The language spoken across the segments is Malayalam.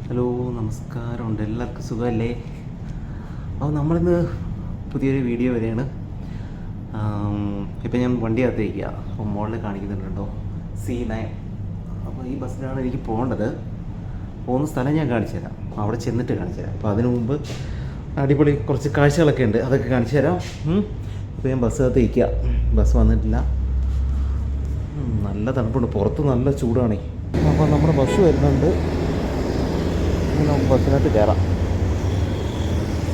ഹലോ, നമസ്കാരമുണ്ട്. എല്ലാവർക്കും സുഖമല്ലേ? അപ്പോൾ നമ്മളിന്ന് പുതിയൊരു വീഡിയോ വരെയാണ്. ഇപ്പം ഞാൻ വണ്ടിയകത്തേക്കുക. അപ്പോൾ മുകളിൽ കാണിക്കുന്നുണ്ടോ C9. അപ്പോൾ ഈ ബസ്സിലാണ് എനിക്ക് പോകേണ്ടത്. പോകുന്ന സ്ഥലം ഞാൻ കാണിച്ചു തരാം, അവിടെ ചെന്നിട്ട് കാണിച്ചു തരാം. അപ്പോൾ അതിനു മുമ്പ് അടിപൊളി കുറച്ച് കാഴ്ചകളൊക്കെ ഉണ്ട്, അതൊക്കെ കാണിച്ചു തരാം. ഇപ്പോൾ ഞാൻ ബസ്സിനകത്ത് ഇരിക്കുക. ബസ് വന്നിട്ടില്ല, നല്ല തണുപ്പുണ്ട്, പുറത്ത് നല്ല ചൂടാണ്. അപ്പോൾ നമ്മുടെ ബസ് വരുന്നുണ്ട്, നമുക്ക് ബസ്സിനകത്ത് കയറാം.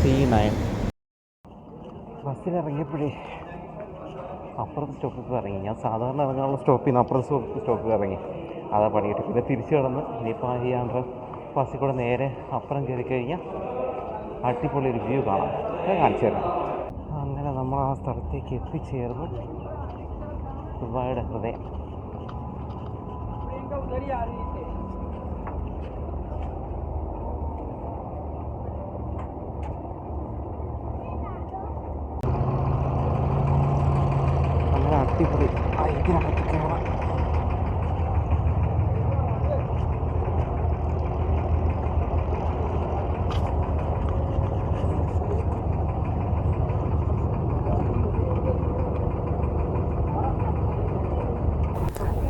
C9 ബസ്സിലിറങ്ങിയപ്പോഴേ അപ്പുറത്തെ സ്റ്റോപ്പിൽ ഇറങ്ങി. ഞാൻ സാധാരണ ഇറങ്ങാനുള്ള സ്റ്റോപ്പിൽ നിന്ന് അപ്പുറത്തെ സ്റ്റോപ്പിൽ ഇറങ്ങി. അതാ പണിയിട്ട് പിന്നെ തിരിച്ചു കിടന്ന് ഇനിയിപ്പോൾ ഈ ബസ്സിൽ കൂടെ നേരെ അപ്പുറം കയറി കഴിഞ്ഞാൽ അടിപൊളി ഒരു വ്യൂ കാണാം. ഞാൻ കാണിച്ചു തരാം. അങ്ങനെ നമ്മൾ ആ സ്ഥലത്തേക്ക് എത്തിച്ചേർന്നു. ദുബായിയുടെ ഹൃദയം. അങ്ങനെ അടിപൊളി ഇതിനകത്ത് കയറാം.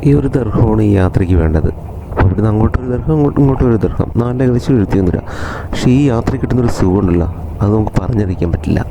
ഈ ഒരു ദർഹമാണ് ഈ യാത്രയ്ക്ക് വേണ്ടത്. അപ്പോൾ ഇവിടുന്ന് അങ്ങോട്ടൊരു ദർഹം, ഇങ്ങോട്ടൊരു ദർഹം, ഏകദേശം 71 രൂപ. പക്ഷേ ഈ യാത്ര കിട്ടുന്നൊരു സുഖമുണ്ടല്ലോ, അത് നമുക്ക് പറഞ്ഞറിയിക്കാൻ പറ്റില്ല.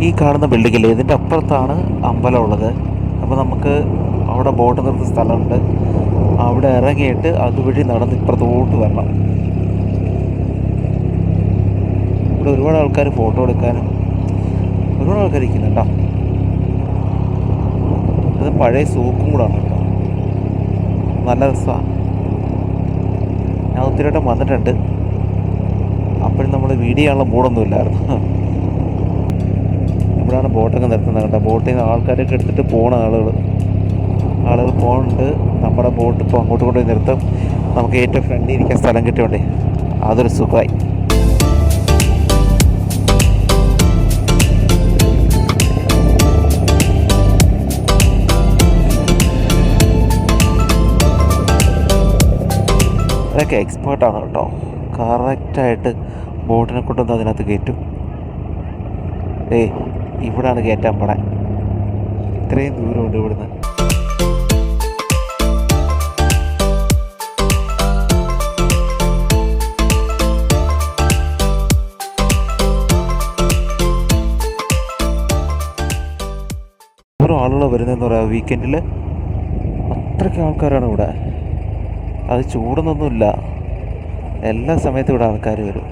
ഈ കാണുന്ന ബിൽഡിങ്ങിൽ ഇതിൻ്റെ അപ്പുറത്താണ് അമ്പലമുള്ളത്. അപ്പോൾ നമുക്ക് അവിടെ ബോട്ട് നിർത്തുന്ന സ്ഥലമുണ്ട്. അവിടെ ഇറങ്ങിയിട്ട് അതുവഴി നടന്ന് ഇപ്പുറത്തോട്ട് വരണം. ഇവിടെ ഒരുപാട് ആൾക്കാർ ഫോട്ടോ എടുക്കാനും ഒരുപാട് ആൾക്കാർ ഇരിക്കുന്നുണ്ടോ. ഇത് പഴയ സൂക്കും കൂടാണ് കേട്ടോ, നല്ല രസമാണ്. ഞാൻ ഒത്തിരി വട്ടം വന്നിട്ടുണ്ട്. അപ്പോഴും നമ്മൾ വീഡിയോ ചെയ്യാനുള്ള മൂടൊന്നും ഇല്ലായിരുന്നു. ഇവിടെയാണ് ബോട്ടൊക്കെ നിർത്തുന്നത് കേട്ടോ. ബോട്ടിൽ നിന്ന് ആൾക്കാരൊക്കെ എടുത്തിട്ട് പോകണ ആളുകൾ പോകുന്നുണ്ട്. നമ്മുടെ ബോട്ട് ഇപ്പോൾ അങ്ങോട്ട് കൊണ്ടുപോയി നിർത്തും. നമുക്ക് ഏറ്റവും ഫ്രണ്ടിൽ ഇരിക്കാൻ സ്ഥലം കിട്ടിയോണ്ടേ അതൊരു സുഖമായി. അതൊക്കെ എക്സ്പേർട്ടാണ് കേട്ടോ, കറക്റ്റായിട്ട് ബോട്ടിനെ കൊണ്ടുവന്ന് അതിനകത്ത് കയറ്റും. ഇവിടാണ് കയറ്റാൻ പോണേ. ഇത്രയും ദൂരമുണ്ട് ഇവിടുന്ന്. ഓരോ ആളുകൾ വരുന്നതെന്ന് പറയാം. വീക്കെൻഡിൽ അത്രയ്ക്ക് ആൾക്കാരാണ് ഇവിടെ. അത് ചൂടൊന്നൊന്നുമില്ല, എല്ലാ സമയത്തും ഇവിടെ ആൾക്കാർ വരും.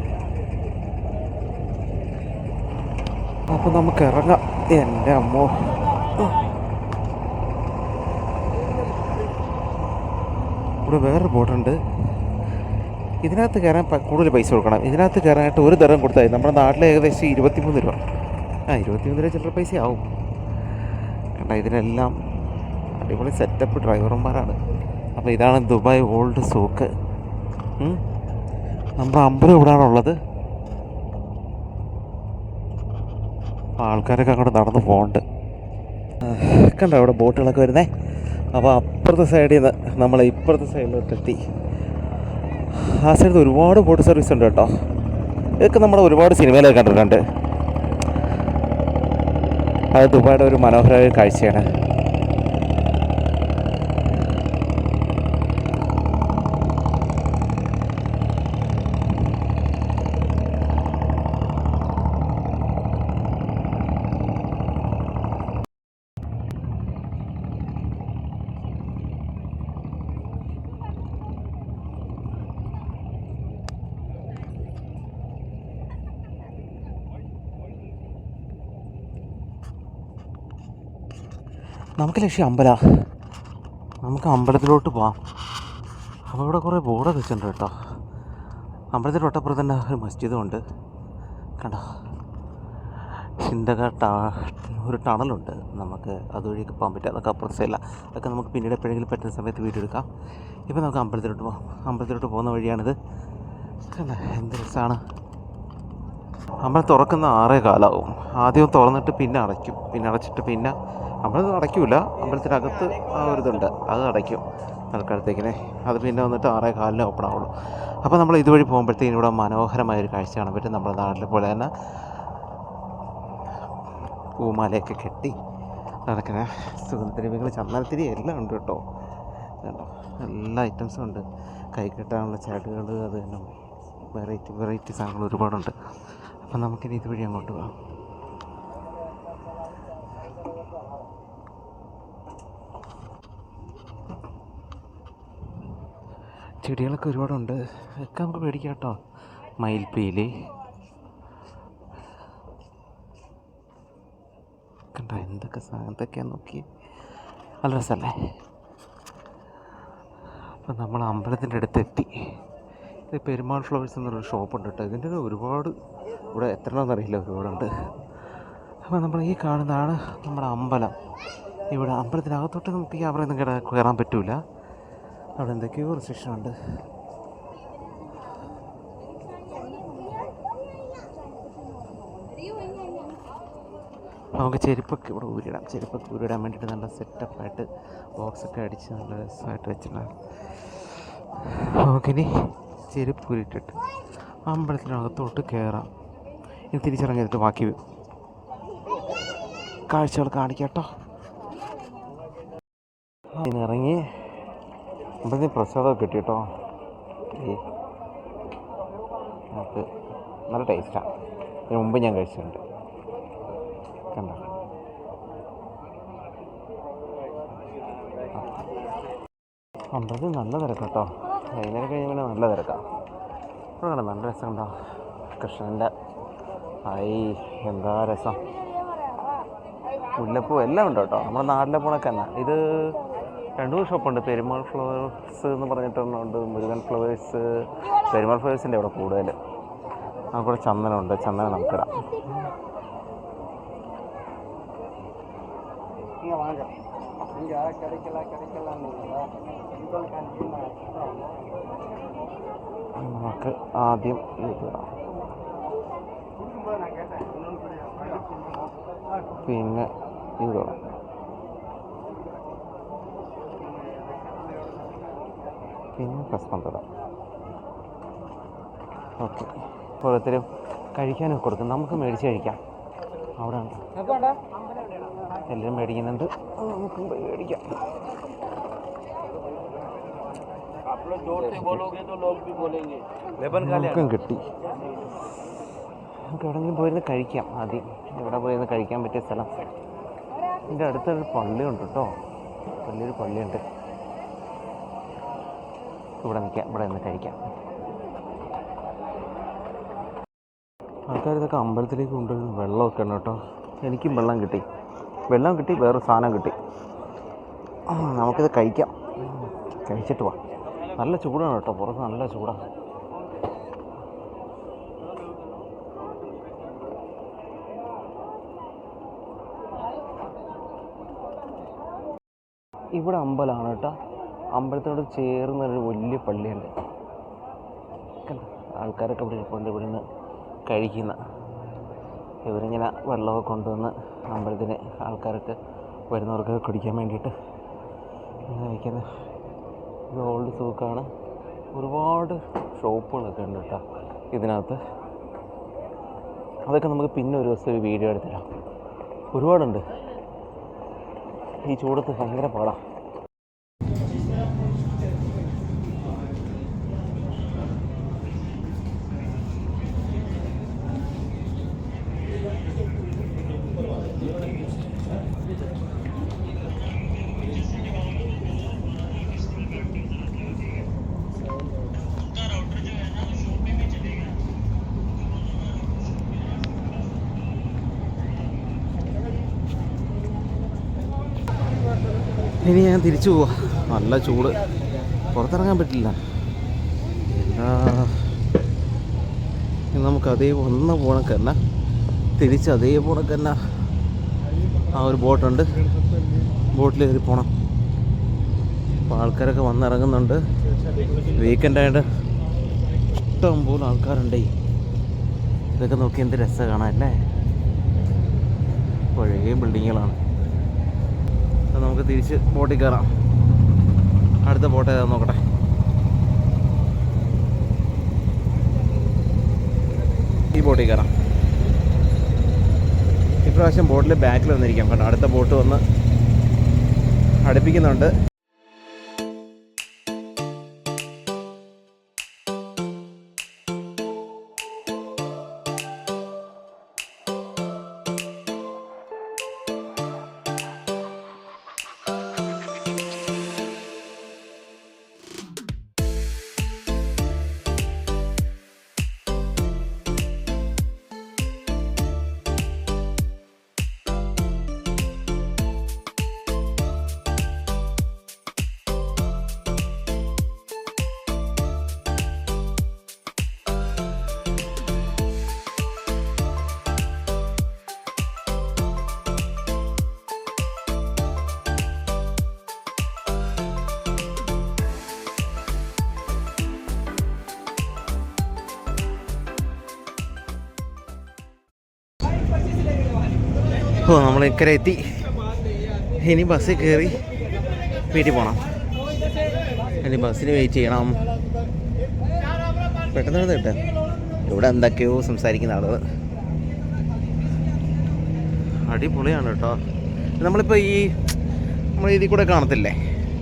അപ്പോൾ നമുക്ക് ഇറങ്ങാം. എൻ്റെ അമ്മോ, ഇവിടെ വേറൊരു ബോട്ടുണ്ട്. ഇതിനകത്ത് കയറാൻ കൂടുതൽ പൈസ കൊടുക്കണം. ഇതിനകത്ത് കയറാനായിട്ട് ഒരു ദർഹം കൊടുത്താൽ നമ്മുടെ നാട്ടിൽ ഏകദേശം 23 രൂപ. 23 രൂപ ചില്ലറ പൈസ ആവും. കണ്ട, ഇതിനെല്ലാം അടിപൊളി സെറ്റപ്പ് ഡ്രൈവർമാരാണ്. അപ്പോൾ ഇതാണ് ദുബായ് ഓൾഡ് സൂക്ക്. നമ്മുടെ അമ്പലം ഇവിടെയാണുള്ളത്. ആൾക്കാരൊക്കെ അങ്ങോട്ട് നടന്ന് പോകുന്നുണ്ട്. കണ്ടോ അവിടെ ബോട്ടുകളൊക്കെ വരുന്നേ. അപ്പോൾ അപ്പുറത്തെ സൈഡിൽ നിന്ന് നമ്മൾ ഇപ്പുറത്തെ സൈഡിലോട്ടെത്തി. ആ സൈഡിൽ ഒരുപാട് ബോട്ട് സർവീസ് ഉണ്ട് കേട്ടോ. ഇതൊക്കെ നമ്മൾ ഒരുപാട് സിനിമയിലൊക്കെ കണ്ടിട്ടുണ്ട്. അത് ദുബായിയുടെ ഒരു മനോഹരമായ കാഴ്ചയാണ്. നമുക്ക് ലക്ഷ്യം നമുക്ക് അമ്പലത്തിലോട്ട് പോവാം. അപ്പോൾ ഇവിടെ കുറേ ബോർഡൊക്കെ വെച്ചിട്ടുണ്ട് കേട്ടോ. അമ്പലത്തിൻ്റെ തൊട്ടപ്പുറത്ത് തന്നെ ഒരു മസ്ജിദും ഉണ്ട് കണ്ടോ. ഒരു ടണലുണ്ട്, നമുക്ക് അതുവഴിയൊക്കെ പോകാൻ പറ്റും. അതൊക്കെ അപ്പുറത്തെ സൈഡില്ല. അതൊക്കെ നമുക്ക് പിന്നീട് എപ്പോഴെങ്കിലും പറ്റുന്ന സമയത്ത് വീഡിയോ എടുക്കാം. ഇപ്പോൾ നമുക്ക് അമ്പലത്തിലോട്ട് പോകാം. അമ്പലത്തിലോട്ട് പോകുന്ന വഴിയാണിത്. എന്ത് രസമാണ്. അമ്പലം തുറക്കുന്ന 6:15 ആദ്യം തുറന്നിട്ട് പിന്നെ അടയ്ക്കും. പിന്നെ അടച്ചിട്ട് പിന്നെ അമ്പലത്തിൽ അടയ്ക്കില്ല, അമ്പലത്തിനകത്ത് ആ ഒരു ഇതുണ്ട്, അത് അടയ്ക്കും തൽക്കാലത്തേക്കിനെ. അത് പിന്നെ വന്നിട്ട് 6:15 ഓപ്പൺ ആവുള്ളൂ. അപ്പോൾ നമ്മൾ ഇതുവഴി പോകുമ്പോഴത്തേക്കും ഇവിടെ മനോഹരമായൊരു കാഴ്ച കാണാൻ പറ്റും. നമ്മുടെ നാട്ടിലെ പോലെ തന്നെ പൂമാലയൊക്കെ കെട്ടി നടക്കുന്ന സുഗന്ധദ്രവ്യങ്ങൾ, ചന്ദനത്തിരി എല്ലാം ഉണ്ട് കേട്ടോ. കേട്ടോ, എല്ലാ ഐറ്റംസും ഉണ്ട്. കൈ കെട്ടാനുള്ള ചരടുകൾ, അത് തന്നെ വെറൈറ്റി സാധനങ്ങൾ ഒരുപാടുണ്ട്. അപ്പം നമുക്കിനി ഇതുവഴി അങ്ങോട്ട് പോകാം. ചെടികളൊക്കെ ഒരുപാടുണ്ട്. ഒക്കെ നമുക്ക് മേടിക്കാം കേട്ടോ. മയിൽപ്പീലി കണ്ടോ, എന്തൊക്കെയാന്ന് നോക്കി. നല്ല രസമല്ലേ. അപ്പം നമ്മൾ അമ്പലത്തിൻ്റെ അടുത്തെത്തി. ഇത് പെരുമാൾ ഫ്ലവേഴ്സ് എന്നൊരു ഷോപ്പുണ്ട് കേട്ടോ. ഇതിൻ്റെ ഒരുപാട്, ഇവിടെ എത്രയാണെന്നറിയില്ല, ഒരുപാടുണ്ട്. അപ്പോൾ നമ്മൾ ഈ കാണുന്നതാണ് നമ്മുടെ അമ്പലം. ഇവിടെ അമ്പലത്തിനകത്തോട്ട് നമുക്ക് ഈ അവിടെ ഒന്നും കയറാൻ പറ്റില്ല. അവിടെ എന്തൊക്കെയോ റിസ്ട്രിക്ഷൻ ഉണ്ട്. നമുക്ക് ചെരുപ്പൊക്കെ ഇവിടെ ഊരിടാം. ചെരുപ്പൊക്കെ ഊരിടാൻ വേണ്ടിയിട്ട് നല്ല സെറ്റപ്പായിട്ട് ബോക്സൊക്കെ അടിച്ച് നല്ല രസമായിട്ട് വെച്ചിട്ടുണ്ടാകും. നമുക്കിനി ചെരുപ്പ് ഊരിട്ടിട്ട് അമ്പലത്തിനകത്തോട്ട് കയറാം. ഇനി തിരിച്ചിറങ്ങിയിട്ട് ബാക്കി കാഴ്ചകൾ കാണിക്കാം കേട്ടോ. ഇറങ്ങി അമ്പലത്തിൽ പ്രസാദമൊക്കെ കിട്ടി കേട്ടോ. നമുക്ക് നല്ല ടേസ്റ്റാണ്. ഇതിന് മുമ്പ് ഞാൻ കഴിച്ചിട്ടുണ്ട്. കണ്ടോ, അമ്പലത്തിൽ നല്ല തിരക്ക് കേട്ടോ. വൈകുന്നേരം കഴിഞ്ഞാൽ പിന്നെ നല്ല തിരക്കാണ്. ഇവിടെ കണ്ടോ, നല്ല രസം കണ്ടോ. കൃഷ്ണൻ്റെ എന്താ രസം. മുല്ലപ്പൂ എല്ലാം ഉണ്ട് കേട്ടോ. നമ്മുടെ നാട്ടിലെ പൂണൊക്കെ തന്നെ. ഇത് 2 ഷോപ്പുണ്ട്. പെരുമാൾ ഫ്ലവേഴ്സ് എന്ന് പറഞ്ഞിട്ടുണ്ട്, മുരുകൻ ഫ്ലവേഴ്സ്. പെരുമാൾ ഫ്ലവേഴ്സിൻ്റെ ഇവിടെ കൂടുതൽ. നമുക്കിവിടെ ചന്ദനമുണ്ട്, ചന്ദനം നമുക്കിടാം. നമുക്ക് ആദ്യം ഇതിടാം, പിന്നെ ഇതിടാം. പിന്നെ ഭസ്മം തൊടാം. ഓക്കെ, ഓരോരുത്തരും കഴിക്കാനൊക്കെ കൊടുക്കും. നമുക്ക് മേടിച്ച് കഴിക്കാം. അവിടെ എല്ലാം മേടിക്കുന്നുണ്ട്, നമുക്കും പോയി മേടിക്കാം. നമുക്കും കിട്ടി. നമുക്ക് എവിടെയെങ്കിലും പോയിരുന്ന് കഴിക്കാം. ആദ്യം എവിടെ പോയിരുന്ന് കഴിക്കാൻ പറ്റിയ സ്ഥലം? എൻ്റെ അടുത്തൊരു പള്ളിയുണ്ട് കേട്ടോ. വലിയൊരു പള്ളിയുണ്ട്. ഇവിടെ നിൽക്കാം, ഇവിടെ നിന്ന് കഴിക്കാം. ആൾക്കാർ ഇതൊക്കെ അമ്പലത്തിലേക്ക് കൊണ്ടുവരുന്ന വെള്ളമൊക്കെ ഉണ്ട് കേട്ടോ. എനിക്കും വെള്ളം കിട്ടി, വേറൊരു സാധനം കിട്ടി. നമുക്കിത് കഴിക്കാം. കഴിച്ചിട്ട് പോവാം. നല്ല ചൂടാണ് കേട്ടോ, പുറത്ത് നല്ല ചൂടാണ്. ഇവിടെ അമ്പലമാണ് കേട്ടോ. അമ്പലത്തോട് ചേർന്നൊരു വലിയ പള്ളിയുണ്ട്. ആൾക്കാരൊക്കെ ഇവിടെ നിന്ന് കഴിക്കുന്ന, ഇവരിങ്ങനെ വെള്ളമൊക്കെ കൊണ്ടുവന്ന് അമ്പലത്തിന് ആൾക്കാരൊക്കെ വരുന്നവർക്ക് കുടിക്കാൻ വേണ്ടിയിട്ട് വയ്ക്കുന്നത്. ഇത് ഓൾഡ് സൂക്കാണ്. ഒരുപാട് ഷോപ്പുകളൊക്കെ ഉണ്ട് കേട്ടോ ഇതിനകത്ത്. അതൊക്കെ നമുക്ക് പിന്നെ ഒരു ദിവസം ഒരു വീഡിയോ എടുത്തരാം. ഒരുപാടുണ്ട്. ഈ ചൂടത്ത് ഭയങ്കര പാടാണ്. ഇനി ഞാൻ തിരിച്ചു പോവാ. നല്ല ചൂട്, പുറത്തിറങ്ങാൻ പറ്റില്ല. നമുക്ക് അതേ വന്ന പോണക്ക് തന്നെ തിരിച്ച് അതേ പോണക്ക് തന്നെ ആ ഒരു ബോട്ടുണ്ട്. ബോട്ടിൽ കയറി പോകണം. അപ്പോൾ ആൾക്കാരൊക്കെ വന്നിറങ്ങുന്നുണ്ട്. വീക്കെൻഡായിട്ട് ഇഷ്ടം പോലെ ആൾക്കാരുണ്ടേ. ഇതൊക്കെ നോക്കി എന്ത് രസം കാണാമല്ലേ. പഴയ ബിൽഡിങ്ങുകളാണ്. അപ്പോൾ നമുക്ക് തിരിച്ച് ബോട്ടിൽ കയറാം. അടുത്ത ബോട്ട് ഏതാണെന്ന് നോക്കട്ടെ. ഈ ബോട്ടിൽ കയറാം. ഇപ്രാവശ്യം ബോട്ടിൽ ബാക്കിൽ വന്നിരിക്കാം. കാരണം അടുത്ത ബോട്ട് വന്ന് അടുപ്പിക്കുന്നുണ്ട്. അപ്പോൾ നമ്മൾ ഇക്കരെ എത്തി. ഇനി ബസ്സിൽ കയറി വീട്ടിൽ പോകണം. ഇനി ബസ്സിന് വെയിറ്റ് ചെയ്യണം. പെട്ടെന്ന് കേട്ടെ. ഇവിടെ എന്തൊക്കെയോ സംസാരിക്കുന്ന ആളുകൾ. അടിപൊളിയാണ് കേട്ടോ. നമ്മളിപ്പോൾ നമ്മൾ ഇതിൽ കൂടെ കാണത്തില്ലേ,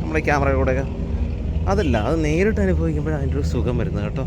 നമ്മളെ ക്യാമറയിൽ കൂടെയൊക്കെ, അതല്ല, അത് നേരിട്ട് അനുഭവിക്കുമ്പോഴാണ് അതിൻ്റെ ഒരു സുഖം വരുന്നത് കേട്ടോ.